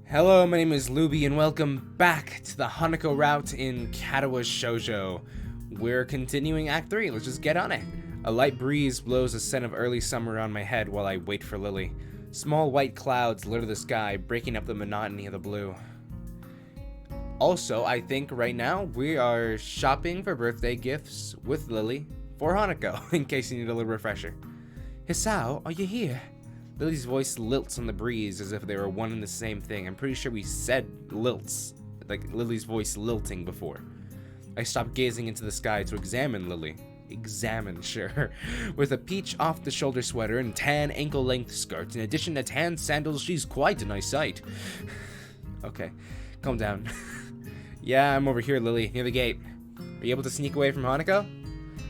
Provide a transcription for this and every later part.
Hello, my name is Luby, and welcome back to the Hanako route in Katawa Shoujo. We're continuing Act 3, let's just get on it. A light breeze blows a scent of early summer on my head while I wait for Lilly. Small white clouds litter the sky, breaking up the monotony of the blue. Also, I think right now we are shopping for birthday gifts with Lilly for Hanako, in case you need a little refresher. Hisao, are you here? Lily's voice lilts on the breeze as if they were one and the same thing. I'm pretty sure we said lilts, like Lily's voice lilting before. I stopped gazing into the sky to examine Lilly. Examine, sure. With a peach off-the-shoulder sweater and tan ankle-length skirt, in addition to tan sandals, she's quite a nice sight. Okay, calm down. Yeah, I'm over here, Lilly, near the gate. Are you able to sneak away from Hanako?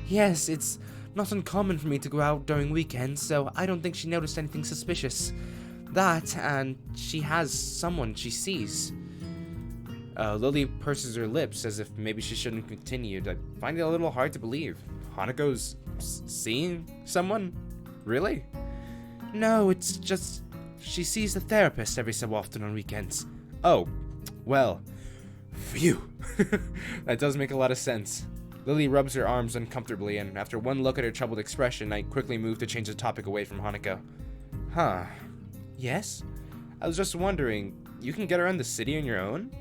Yes, it's not uncommon for me to go out during weekends, so I don't think she noticed anything suspicious. That, and she has someone she sees. Lilly purses her lips as if maybe she shouldn't have continued. I find it a little hard to believe. Hanako's seeing someone? Really? No, it's just she sees the therapist every so often on weekends. Oh, well, phew. That does make a lot of sense. Lilly rubs her arms uncomfortably, and after one look at her troubled expression, I quickly move to change the topic away from Hanako. Huh. Yes? I was just wondering, you can get around the city on your own?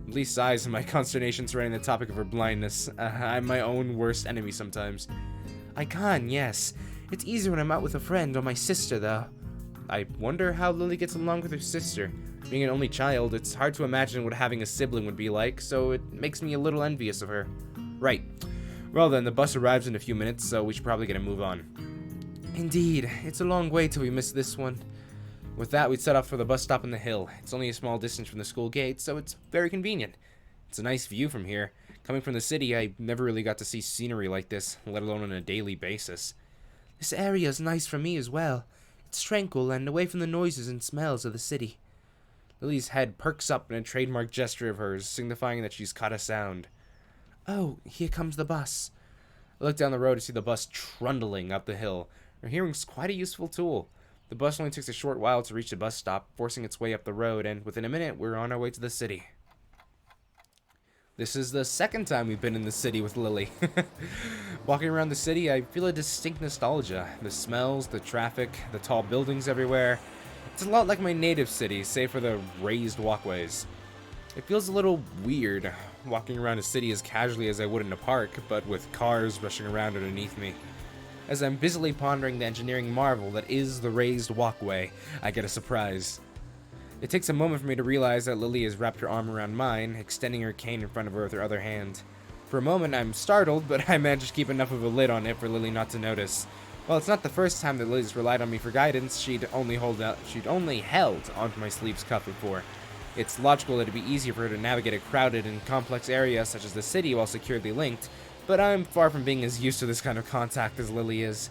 Lilly sighs in my consternation surrounding the topic of her blindness. I'm my own worst enemy sometimes. I can, yes. It's easier when I'm out with a friend or my sister, though. I wonder how Lilly gets along with her sister. Being an only child, it's hard to imagine what having a sibling would be like, so it makes me a little envious of her. Right. Well then, the bus arrives in a few minutes, so we should probably get a move on. Indeed, it's a long way till we miss this one. With that, we'd set off for the bus stop on the hill. It's only a small distance from the school gate, so it's very convenient. It's a nice view from here. Coming from the city, I never really got to see scenery like this, let alone on a daily basis. This area is nice for me as well. It's tranquil and away from the noises and smells of the city. Lily's head perks up in a trademark gesture of hers, signifying that she's caught a sound. Oh, here comes the bus. I look down the road to see the bus trundling up the hill. Her hearing's quite a useful tool. The bus only takes a short while to reach the bus stop, forcing its way up the road, and within a minute, we're on our way to the city. This is the second time we've been in the city with Lilly. Walking around the city, I feel a distinct nostalgia. The smells, the traffic, the tall buildings everywhere. It's a lot like my native city, save for the raised walkways. It feels a little weird, walking around a city as casually as I would in a park, but with cars rushing around underneath me. As I'm busily pondering the engineering marvel that is the raised walkway, I get a surprise. It takes a moment for me to realize that Lilly has wrapped her arm around mine, extending her cane in front of her with her other hand. For a moment, I'm startled, but I manage to keep enough of a lid on it for Lilly not to notice. While it's not the first time that Lily's relied on me for guidance, she'd only held onto my sleeve's cuff before. It's logical that it'd be easier for her to navigate a crowded and complex area such as the city while securely linked, but I'm far from being as used to this kind of contact as Lilly is.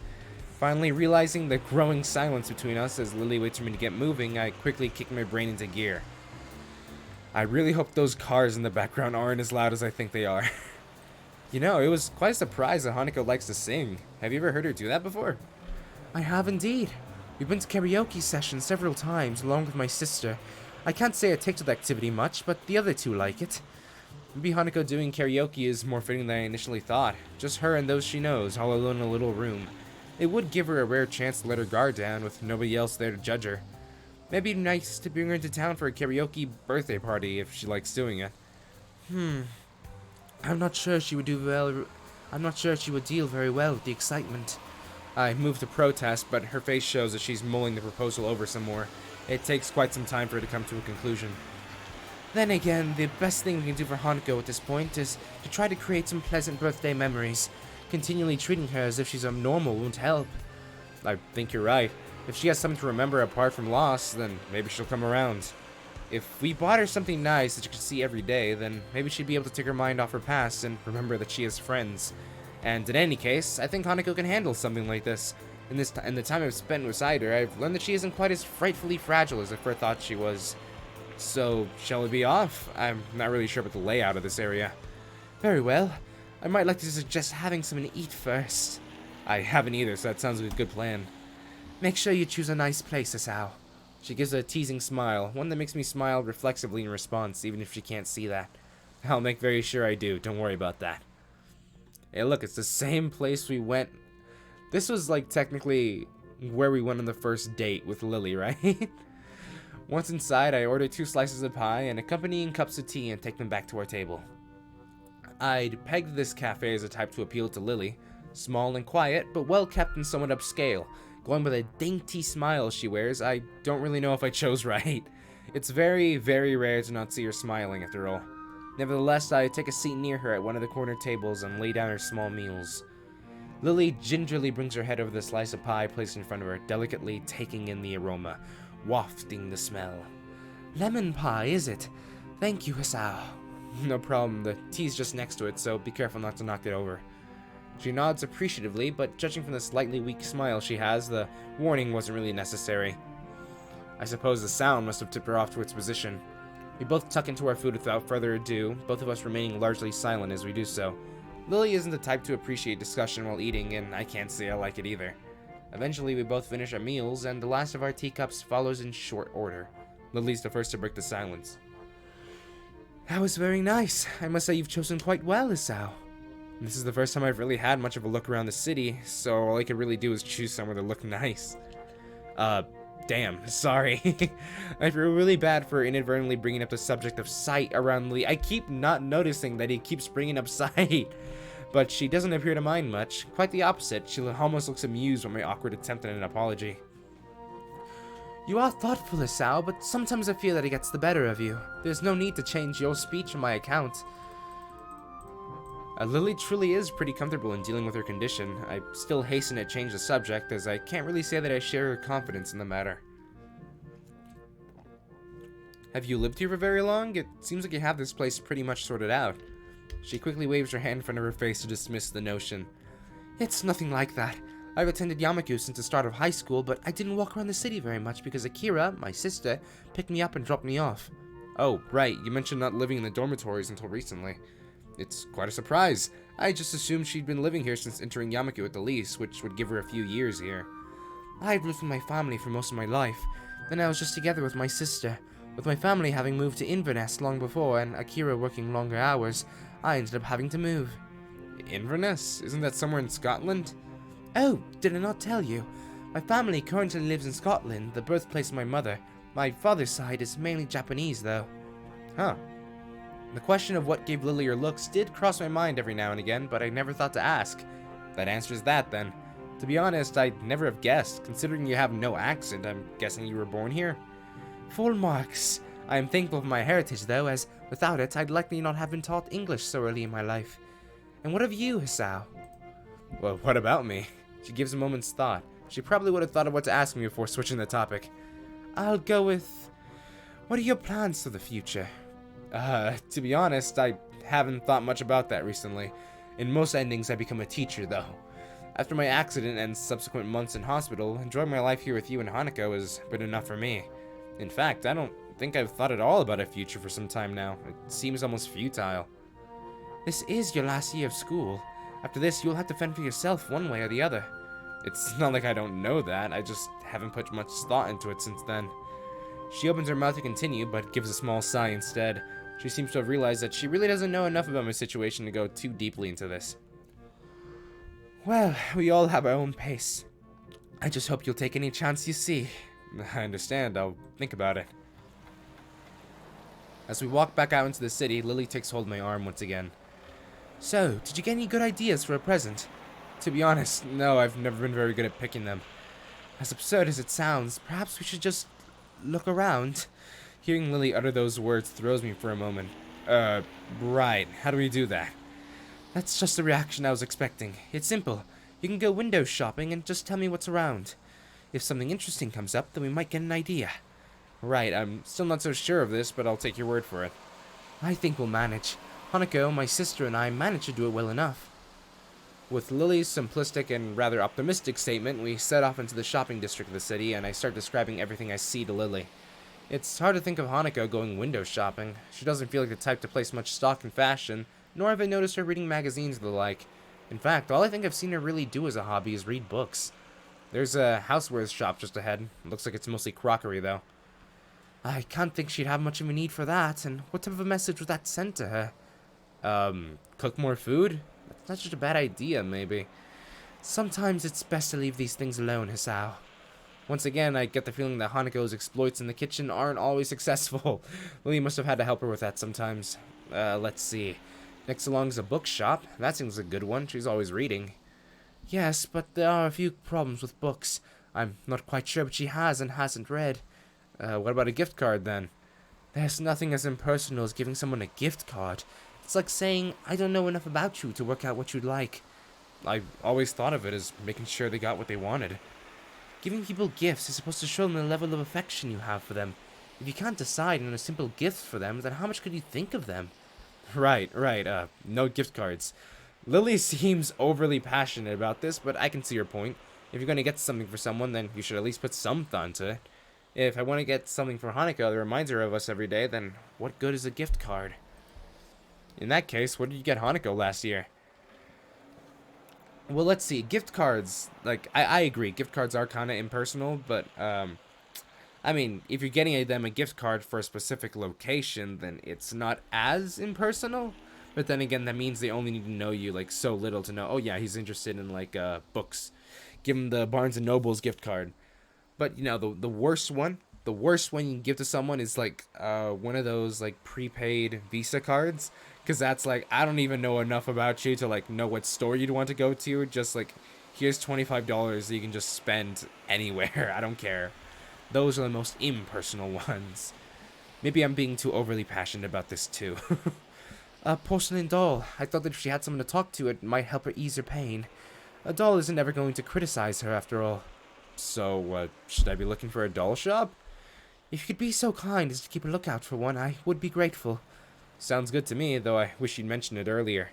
Finally realizing the growing silence between us as Lilly waits for me to get moving, I quickly kick my brain into gear. I really hope those cars in the background aren't as loud as I think they are. You know, it was quite a surprise that Hanako likes to sing. Have you ever heard her do that before? I have indeed. We've been to karaoke sessions several times along with my sister. I can't say I take to the activity much, but the other two like it. Maybe Hanako doing karaoke is more fitting than I initially thought. Just her and those she knows, all alone in a little room. It would give her a rare chance to let her guard down with nobody else there to judge her. Maybe it'd be nice to bring her into town for a karaoke birthday party if she likes doing it. I'm not sure she would deal very well with the excitement. I move to protest, but her face shows that she's mulling the proposal over some more. It takes quite some time for her to come to a conclusion. Then again, the best thing we can do for Hanako at this point is to try to create some pleasant birthday memories. Continually treating her as if she's abnormal won't help. I think you're right. If she has something to remember apart from loss, then maybe she'll come around. If we bought her something nice that she could see every day, then maybe she'd be able to take her mind off her past and remember that she has friends. And in any case, I think Hanako can handle something like this. In the time I've spent beside her, I've learned that she isn't quite as frightfully fragile as I first thought she was. So, shall we be off? I'm not really sure about the layout of this area. Very well. I might like to suggest having something to eat first. I haven't either, so that sounds like a good plan. Make sure you choose a nice place, Hisao. She gives a teasing smile, one that makes me smile reflexively in response, even if she can't see that. I'll make very sure I do, don't worry about that. Hey look, it's the same place we went. This was like technically where we went on the first date with Lilly, right? Once inside, I order 2 slices of pie and accompanying cups of tea and take them back to our table. I'd pegged this cafe as a type to appeal to Lilly. Small and quiet, but well kept and somewhat upscale. Going by the dainty smile she wears, I don't really know if I chose right. It's very, very rare to not see her smiling after all. Nevertheless, I take a seat near her at one of the corner tables and lay down her small meals. Lilly gingerly brings her head over the slice of pie placed in front of her, delicately taking in the aroma, wafting the smell. Lemon pie, is it? Thank you, Hisao. No problem, the tea's just next to it, so be careful not to knock it over. She nods appreciatively, but judging from the slightly weak smile she has, the warning wasn't really necessary. I suppose the sound must have tipped her off to its position. We both tuck into our food without further ado, both of us remaining largely silent as we do so. Lilly isn't the type to appreciate discussion while eating, and I can't say I like it either. Eventually, we both finish our meals, and the last of our teacups follows in short order. Lilly's the first to break the silence. That was very nice. I must say you've chosen quite well, Hisao. This is the first time I've really had much of a look around the city, so all I could really do is choose somewhere to look nice. Damn, sorry. I feel really bad for inadvertently bringing up the subject of sight around Lee. I keep not noticing that he keeps bringing up sight. But she doesn't appear to mind much. Quite the opposite. She almost looks amused with my awkward attempt at an apology. You are thoughtful, Hisao, but sometimes I feel that it gets the better of you. There's no need to change your speech on my account. Lilly truly is pretty comfortable in dealing with her condition. I still hasten to change the subject, as I can't really say that I share her confidence in the matter. Have you lived here for very long? It seems like you have this place pretty much sorted out. She quickly waves her hand in front of her face to dismiss the notion. It's nothing like that. I've attended Yamaku since the start of high school, but I didn't walk around the city very much because Akira, my sister, picked me up and dropped me off. Oh, right, you mentioned not living in the dormitories until recently. It's quite a surprise. I just assumed she'd been living here since entering Yamaku at the least, which would give her a few years here. I've lived with my family for most of my life. Then I was just together with my sister. With my family having moved to Inverness long before, and Akira working longer hours, I ended up having to move. Inverness? Isn't that somewhere in Scotland? Oh, did I not tell you? My family currently lives in Scotland, the birthplace of my mother. My father's side is mainly Japanese, though. Huh. The question of what gave Lilly her looks did cross my mind every now and again, but I never thought to ask. That answers that, then. To be honest, I'd never have guessed. Considering you have no accent, I'm guessing you were born here? Full marks. I am thankful for my heritage, though, as without it, I'd likely not have been taught English so early in my life. And what of you, Hisao? Well, what about me? She gives a moment's thought. She probably would have thought of what to ask me before switching the topic. I'll go with... What are your plans for the future? To be honest, I haven't thought much about that recently. In most endings, I become a teacher, though. After my accident and subsequent months in hospital, enjoying my life here with you and Hanako has been enough for me. In fact, I don't think I've thought at all about a future for some time now. It seems almost futile. This is your last year of school. After this, you'll have to fend for yourself one way or the other. It's not like I don't know that, I just haven't put much thought into it since then. She opens her mouth to continue, but gives a small sigh instead. She seems to have realized that she really doesn't know enough about my situation to go too deeply into this. Well, we all have our own pace. I just hope you'll take any chance you see. I understand, I'll think about it. As we walk back out into the city, Lilly takes hold of my arm once again. So, did you get any good ideas for a present? To be honest, no, I've never been very good at picking them. As absurd as it sounds, perhaps we should just look around. Hearing Lilly utter those words throws me for a moment. Right. How do we do that? That's just the reaction I was expecting. It's simple. You can go window shopping and just tell me what's around. If something interesting comes up, then we might get an idea. Right, I'm still not so sure of this, but I'll take your word for it. I think we'll manage. Hanako, my sister, and I managed to do it well enough. With Lilly's simplistic and rather optimistic statement, we set off into the shopping district of the city, and I start describing everything I see to Lilly. It's hard to think of Hanako going window shopping. She doesn't feel like the type to place much stock in fashion, nor have I noticed her reading magazines or the like. In fact, all I think I've seen her really do as a hobby is read books. There's a housewares shop just ahead. Looks like it's mostly crockery, though. I can't think she'd have much of a need for that, and what type of a message was that sent to her? Cook more food? That's not such a bad idea, maybe. Sometimes it's best to leave these things alone, Hisao. Once again, I get the feeling that Hanako's exploits in the kitchen aren't always successful. Lily must have had to help her with that sometimes. Let's see. Next along is a bookshop. That seems a good one. She's always reading. Yes, but there are a few problems with books. I'm not quite sure what she has and hasn't read. What about a gift card, then? There's nothing as impersonal as giving someone a gift card. It's like saying, I don't know enough about you to work out what you'd like. I always thought of it as making sure they got what they wanted. Giving people gifts is supposed to show them the level of affection you have for them. If you can't decide on a simple gift for them, then how much could you think of them? Right. No gift cards. Lily seems overly passionate about this, but I can see her point. If you're going to get something for someone, then you should at least put some thought into it. If I want to get something for Hanukkah that reminds her of us every day, then what good is a gift card? In that case, what did you get Hanukkah last year? Well, let's see. Gift cards, like, I agree. Gift cards are kind of impersonal, but, I mean, if you're getting them a gift card for a specific location, then it's not as impersonal. But then again, that means they only need to know you, like, so little to know, oh yeah, he's interested in, like, books. Give him the Barnes & Noble's gift card. But, you know, the worst one you can give to someone is, like, one of those, like, prepaid Visa cards. Because that's, like, I don't even know enough about you to, like, know what store you'd want to go to. Just, like, here's $25 that you can just spend anywhere. I don't care. Those are the most impersonal ones. Maybe I'm being too overly passionate about this, too. A porcelain doll. I thought that if she had someone to talk to, it might help her ease her pain. A doll isn't ever going to criticize her, after all. So, should I be looking for a doll shop? If you could be so kind as to keep a lookout for one, I would be grateful. Sounds good to me, though I wish you'd mentioned it earlier.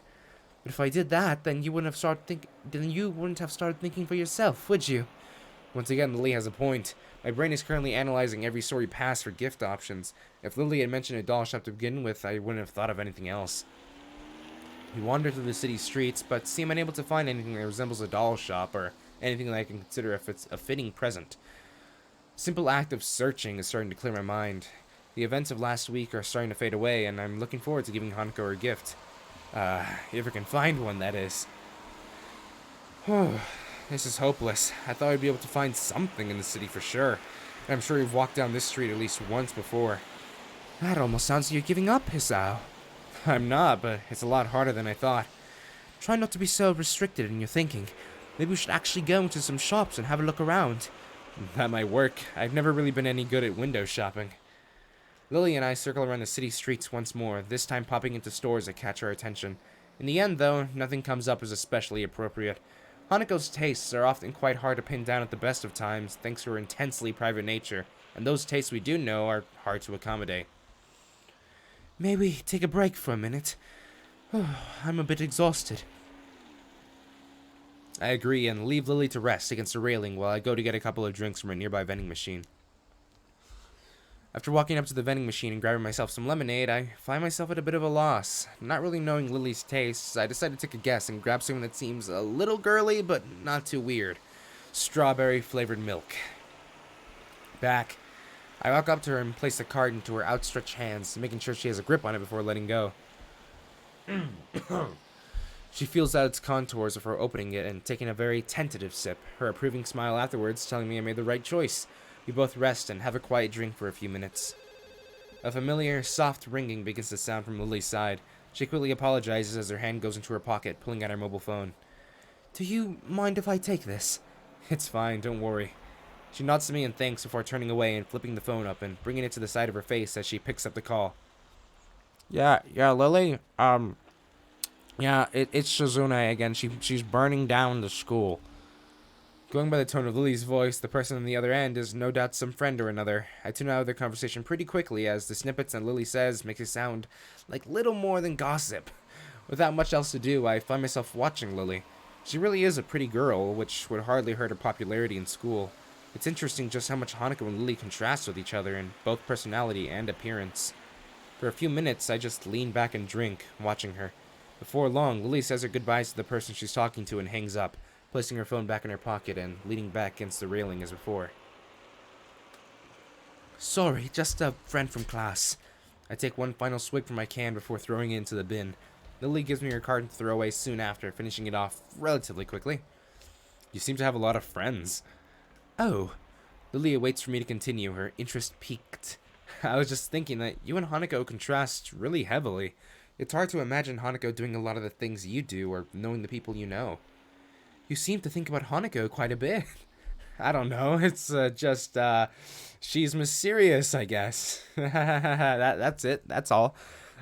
But if I did that, then you wouldn't have started thinking for yourself, would you? Once again, Lily has a point. My brain is currently analyzing every story past for gift options. If Lily had mentioned a doll shop to begin with, I wouldn't have thought of anything else. We wander through the city streets, but seem unable to find anything that resembles a doll shop or anything that I can consider a fitting present. Simple act of searching is starting to clear my mind. The events of last week are starting to fade away, and I'm looking forward to giving Hanukkah her gift. If I can find one, that is. This is hopeless. I thought I'd be able to find something in the city for sure. And I'm sure you've walked down this street at least once before. That almost sounds like you're giving up, Hisao. I'm not, but it's a lot harder than I thought. Try not to be so restricted in your thinking. Maybe we should actually go into some shops and have a look around. That might work. I've never really been any good at window shopping. Lily and I circle around the city streets once more, this time popping into stores that catch our attention. In the end, though, nothing comes up as especially appropriate. Hanako's tastes are often quite hard to pin down at the best of times, thanks to her intensely private nature, and those tastes we do know are hard to accommodate. May we take a break for a minute? I'm a bit exhausted. I agree and leave Lily to rest against a railing while I go to get a couple of drinks from a nearby vending machine. After walking up to the vending machine and grabbing myself some lemonade, I find myself at a bit of a loss. Not really knowing Lily's tastes, I decide to take a guess and grab something that seems a little girly, but not too weird. Strawberry-flavored milk. Back, I walk up to her and place the card into her outstretched hands, making sure she has a grip on it before letting go. She feels out its contours before opening it and taking a very tentative sip, her approving smile afterwards telling me I made the right choice. We both rest and have a quiet drink for a few minutes. A familiar, soft ringing begins to sound from Lily's side. She quickly apologizes as her hand goes into her pocket, pulling out her mobile phone. Do you mind if I take this? It's fine, don't worry. She nods to me and thanks before turning away and flipping the phone up and bringing it to the side of her face as she picks up the call. Yeah, Lily? It's Shizune again. She's burning down the school. Going by the tone of Lily's voice, the person on the other end is no doubt some friend or another. I tune out of their conversation pretty quickly as the snippets that Lily says makes it sound like little more than gossip. Without much else to do, I find myself watching Lily. She really is a pretty girl, which would hardly hurt her popularity in school. It's interesting just how much Hanukkah and Lily contrast with each other in both personality and appearance. For a few minutes, I just lean back and drink, watching her. Before long, Lily says her goodbyes to the person she's talking to and hangs up, placing her phone back in her pocket and leaning back against the railing as before. Sorry, just a friend from class. I take one final swig from my can before throwing it into the bin. Lily gives me her card to throw away soon after, finishing it off relatively quickly. You seem to have a lot of friends. Oh. Lily waits for me to continue, her interest piqued. I was just thinking that you and Hanako contrast really heavily. It's hard to imagine Hanako doing a lot of the things you do or knowing the people you know. You seem to think about Hanako quite a bit. I don't know, it's just she's mysterious, I guess. That's it, that's all.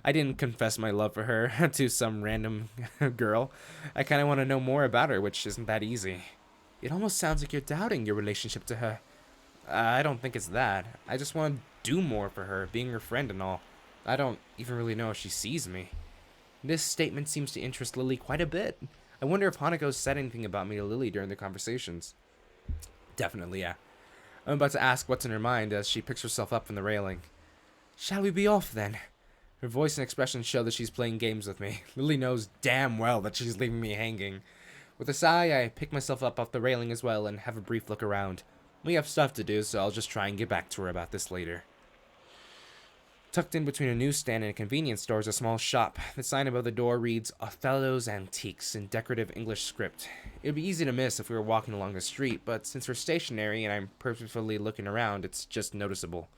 I didn't confess my love for her to some random girl. I kind of want to know more about her, which isn't that easy. It almost sounds like you're doubting your relationship to her. I don't think it's that. I just want to do more for her, being her friend and all. I don't even really know if she sees me. This statement seems to interest Lily quite a bit. I wonder if Hanako said anything about me to Lily during the conversations. Definitely, yeah. I'm about to ask what's in her mind as she picks herself up from the railing. Shall we be off then? Her voice and expression show that she's playing games with me. Lily knows damn well that she's leaving me hanging. With a sigh, I pick myself up off the railing as well and have a brief look around. We have stuff to do, so I'll just try and get back to her about this later. Tucked in between a newsstand and a convenience store is a small shop. The sign above the door reads Othello's Antiques in decorative English script. It would be easy to miss if we were walking along the street, but since we're stationary and I'm purposefully looking around, it's just noticeable.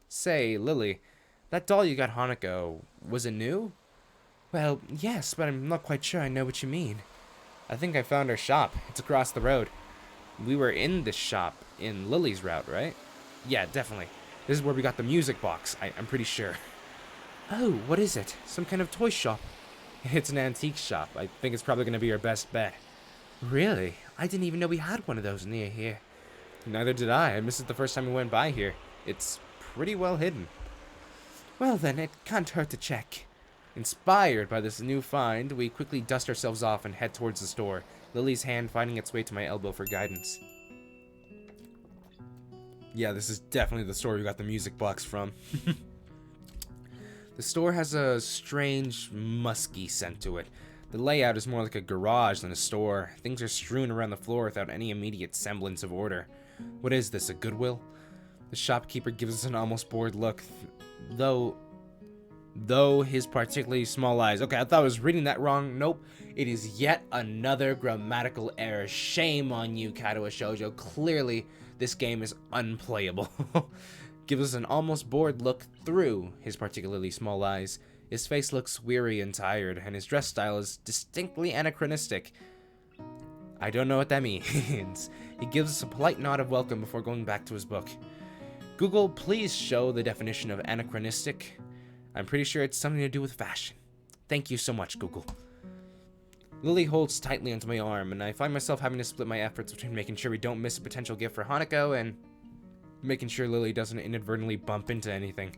Say, Lily, that doll you got Hanako, was it new? Well, yes, but I'm not quite sure I know what you mean. I think I found her shop. It's across the road. We were in this shop in Lily's route, right? Yeah, definitely. This is where we got the music box, I'm pretty sure. Oh, what is it? Some kind of toy shop? It's an antique shop. I think it's probably going to be our best bet. Really? I didn't even know we had one of those near here. Neither did I. I missed it the first time we went by here. It's pretty well hidden. Well then, it can't hurt to check. Inspired by this new find, we quickly dust ourselves off and head towards the store, Lily's hand finding its way to my elbow for guidance. Yeah, this is definitely the store we got the music box from. The store has a strange, musky scent to it. The layout is more like a garage than a store. Things are strewn around the floor without any immediate semblance of order. What is this, a Goodwill? The shopkeeper gives us an almost bored look, though his particularly small eyes. Okay, I thought I was reading that wrong. Nope. It is yet another grammatical error. Shame on you, Katawa Shoujo. Clearly, this game is unplayable. Gives us an almost bored look through his particularly small eyes. His face looks weary and tired, and his dress style is distinctly anachronistic. I don't know what that means. He gives us a polite nod of welcome before going back to his book. Google, please show the definition of anachronistic. I'm pretty sure it's something to do with fashion. Thank you so much, Google. Lily holds tightly onto my arm, and I find myself having to split my efforts between making sure we don't miss a potential gift for Hanako and making sure Lily doesn't inadvertently bump into anything.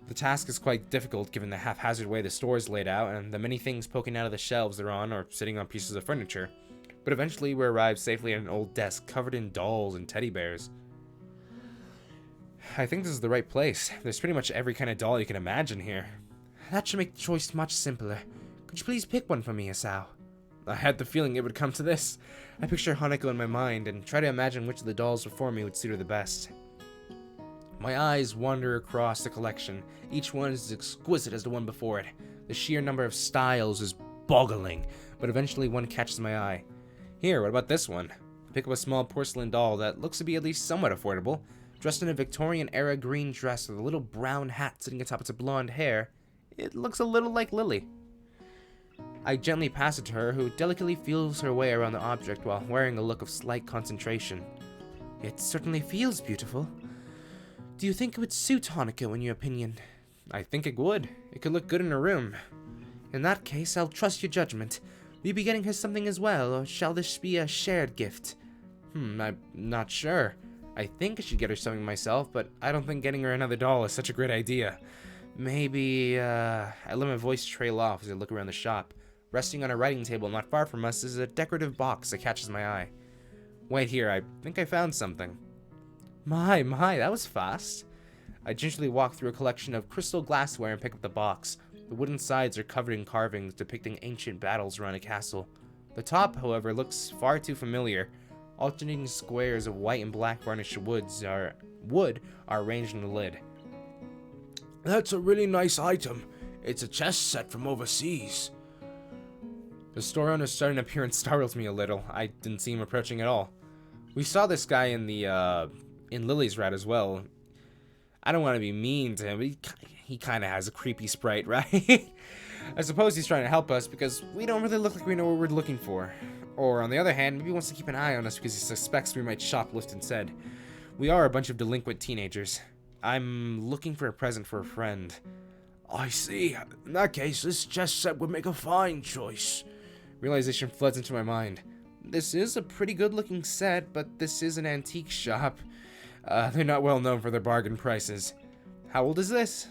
The task is quite difficult given the haphazard way the store is laid out and the many things poking out of the shelves they're on or sitting on pieces of furniture, but eventually we arrive safely at an old desk covered in dolls and teddy bears. I think this is the right place. There's pretty much every kind of doll you can imagine here. That should make the choice much simpler. Could you please pick one for me, Asao? I had the feeling it would come to this. I picture Hanako in my mind and try to imagine which of the dolls before me would suit her the best. My eyes wander across the collection. Each one is as exquisite as the one before it. The sheer number of styles is boggling, but eventually one catches my eye. Here, what about this one? I pick up a small porcelain doll that looks to be at least somewhat affordable. Dressed in a Victorian-era green dress with a little brown hat sitting atop its blonde hair, it looks a little like Lily. I gently pass it to her, who delicately feels her way around the object while wearing a look of slight concentration. It certainly feels beautiful. Do you think it would suit Hanako, in your opinion? I think it would. It could look good in her room. In that case, I'll trust your judgment. Will you be getting her something as well, or shall this be a shared gift? I'm not sure. I think I should get her something myself, but I don't think getting her another doll is such a great idea. Maybe, I let my voice trail off as I look around the shop. Resting on a writing table not far from us is a decorative box that catches my eye. Wait here, I think I found something. My, that was fast. I gingerly walk through a collection of crystal glassware and pick up the box. The wooden sides are covered in carvings depicting ancient battles around a castle. The top, however, looks far too familiar. Alternating squares of white and black varnished wood are arranged in the lid. That's a really nice item. It's a chess set from overseas. The store owner's sudden appearance startles me a little. I didn't see him approaching at all. We saw this guy in Lily's route as well. I don't want to be mean to him, but he kind of has a creepy sprite, right? I suppose he's trying to help us because we don't really look like we know what we're looking for. Or on the other hand, maybe he wants to keep an eye on us because he suspects we might shoplift instead. We are a bunch of delinquent teenagers. I'm looking for a present for a friend. I see. In that case, this chess set would make a fine choice. Realization floods into my mind. This is a pretty good looking set, but this is an antique shop. They're not well known for their bargain prices. How old is this?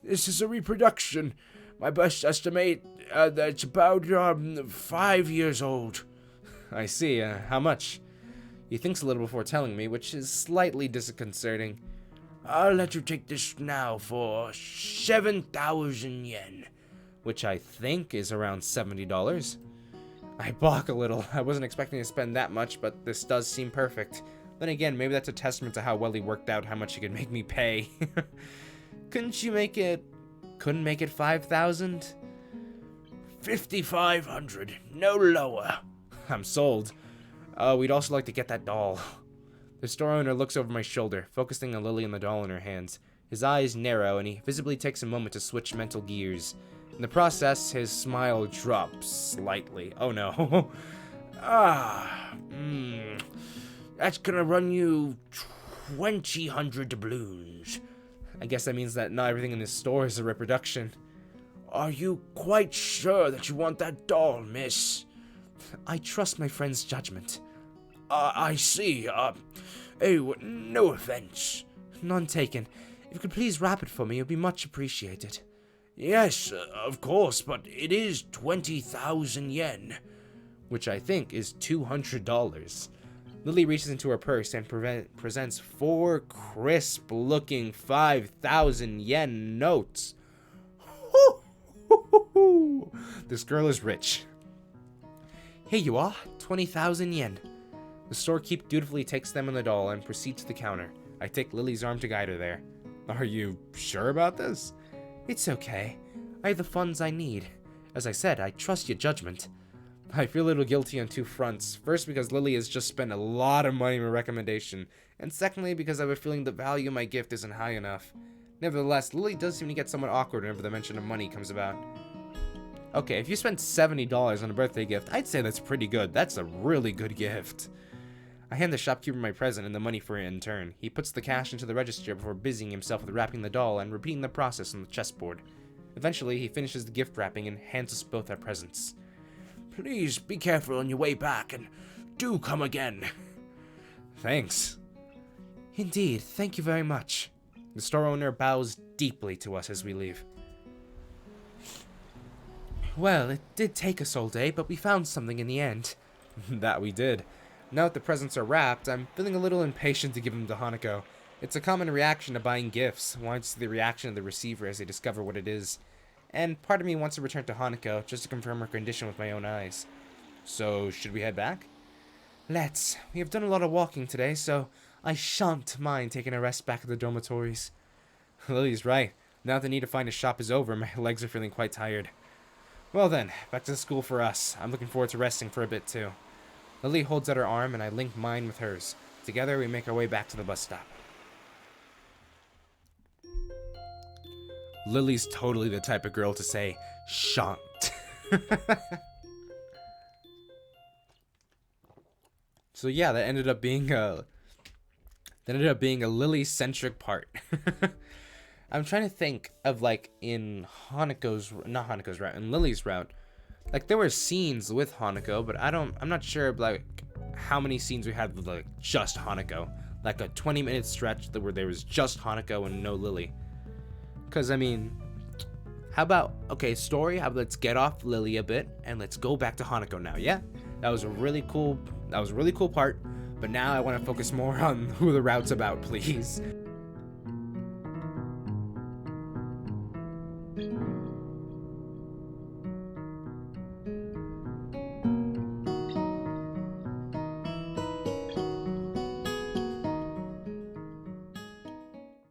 This is a reproduction. My best estimate that it's about 5 years old. I see. How much? He thinks a little before telling me, which is slightly disconcerting. I'll let you take this now for 7,000 yen. Which I think is around $70. I balk a little. I wasn't expecting to spend that much, but this does seem perfect. Then again, maybe that's a testament to how well he worked out how much he could make me pay. Couldn't make it 5,000? 5,500, no lower. I'm sold. We'd also like to get that doll. The store owner looks over my shoulder, focusing on Lily and the doll in her hands. His eyes narrow, and he visibly takes a moment to switch mental gears. In the process, his smile drops slightly. Oh no. That's gonna run you 2,000 doubloons. I guess that means that not everything in this store is a reproduction. Are you quite sure that you want that doll, miss? I trust my friend's judgment. I see. No offense. None taken. If you could please wrap it for me, it would be much appreciated. Yes, of course, but it is 20,000 yen. Which I think is $200. Lily reaches into her purse and presents 4 crisp-looking 5,000 yen notes. This girl is rich. Here you are, 20,000 yen. The storekeep dutifully takes them and the doll and proceeds to the counter. I take Lily's arm to guide her there. Are you sure about this? It's okay. I have the funds I need. As I said, I trust your judgment. I feel a little guilty on 2 fronts. First, because Lily has just spent a lot of money on my recommendation. And secondly, because I have a feeling the value of my gift isn't high enough. Nevertheless, Lily does seem to get somewhat awkward whenever the mention of money comes about. Okay, if you spent $70 on a birthday gift, I'd say that's pretty good. That's a really good gift. I hand the shopkeeper my present and the money for it in turn. He puts the cash into the register before busying himself with wrapping the doll and repeating the process on the chessboard. Eventually, he finishes the gift wrapping and hands us both our presents. Please be careful on your way back, and do come again. Thanks. Indeed, thank you very much. The store owner bows deeply to us as we leave. Well, it did take us all day, but we found something in the end. That we did. Now that the presents are wrapped, I'm feeling a little impatient to give them to Hanako. It's a common reaction to buying gifts, wanting to see the reaction of the receiver as they discover what it is. And part of me wants to return to Hanako just to confirm her condition with my own eyes. So, should we head back? Let's. We have done a lot of walking today, so I shan't mind taking a rest back at the dormitories. Lily's right. Now that the need to find a shop is over, my legs are feeling quite tired. Well then, back to school for us. I'm looking forward to resting for a bit too. Lily holds out her arm and I link mine with hers. Together we make our way back to the bus stop. Lily's totally the type of girl to say, shan't. So yeah, that ended up being a Lily-centric part. I'm trying to think of like in Lily's route. Like there were scenes with Hanako, but I'm not sure like how many scenes we had with like just Hanako. Like a 20-minute stretch where there was just Hanako and no Lily. Cause I mean, how about story? How about let's get off Lily a bit and let's go back to Hanako now, yeah? That was a really cool part. But now I want to focus more on who the route's about, please.